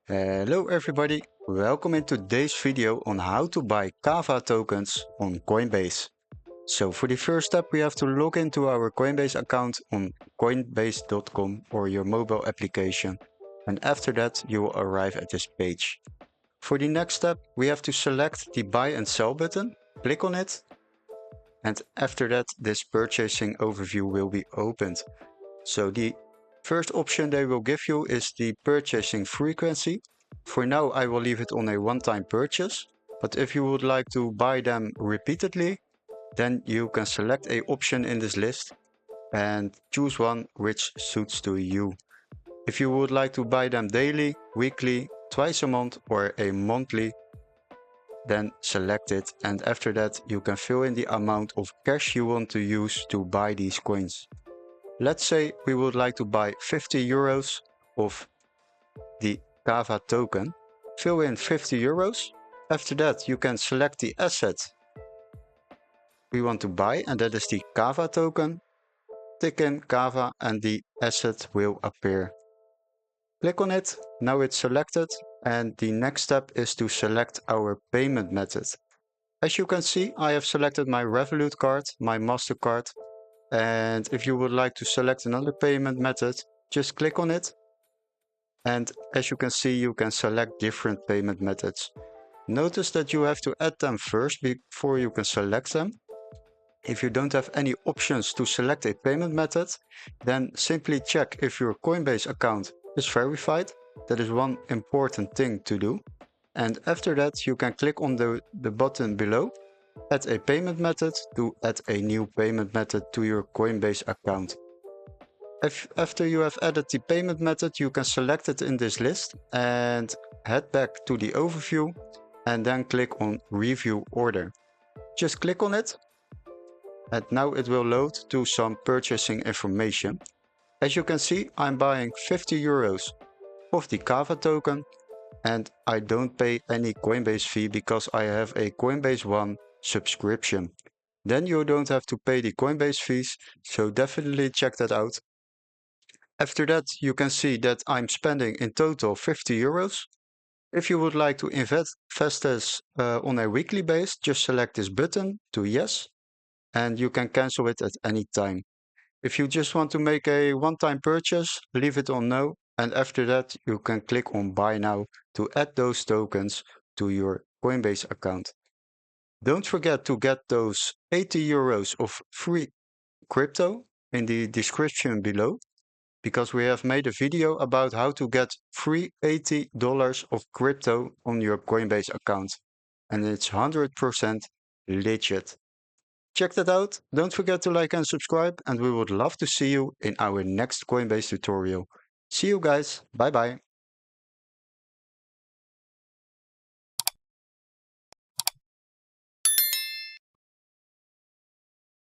Hello everybody, welcome in today's video on how to buy KAVA tokens on Coinbase. So for the first step we have to log into our Coinbase account on coinbase.com or your mobile application, and after that you will arrive at this page. For the next step we have to select the buy and sell button, click on it, and after that this purchasing overview will be opened. So the first option they will give you is the purchasing frequency. For now I will leave it on a one-time purchase, but if you would like to buy them repeatedly, then you can select a option in this list and choose one which suits to you. If you would like to buy them daily, weekly, twice a month or a monthly, then select it, and after that you can fill in the amount of cash you want to use to buy these coins. Let's say we would like to buy 50 euros of the KAVA token. Fill in 50 euros. After that you can select the asset we want to buy, and that is the KAVA token. Tick in KAVA and the asset will appear. Click on it, now it's selected, and the next step is to select our payment method. As you can see, I have selected my Revolut card, my MasterCard, and if you would like to select another payment method, just click on it. And as you can see, you can select different payment methods. Notice that you have to add them first before you can select them. If you don't have any options to select a payment method, then simply check if your Coinbase account is verified. That is one important thing to do. And after that, you can click on the button below, add a payment method, to add a new payment method to your Coinbase account. After you have added the payment method, you can select it in this list and head back to the overview and then click on Review Order. Just click on it and now it will load to some purchasing information. As you can see, I'm buying 50 euros of the KAVA token and I don't pay any Coinbase fee because I have a Coinbase One subscription. Then you don't have to pay the Coinbase fees, so definitely check that out. After that, you can see that I'm spending in total 50 euros. If you would like to invest this on a weekly basis, just select this button to yes, and you can cancel it at any time. If you just want to make a one-time purchase, leave it on no, and after that you can click on buy now to add those tokens to your Coinbase account. Don't forget to get those 80 euros of free crypto in the description below, because we have made a video about how to get free $80 of crypto on your Coinbase account, and it's 100% legit. Check that out, don't forget to like and subscribe, and we would love to see you in our next Coinbase tutorial. See you guys, bye bye.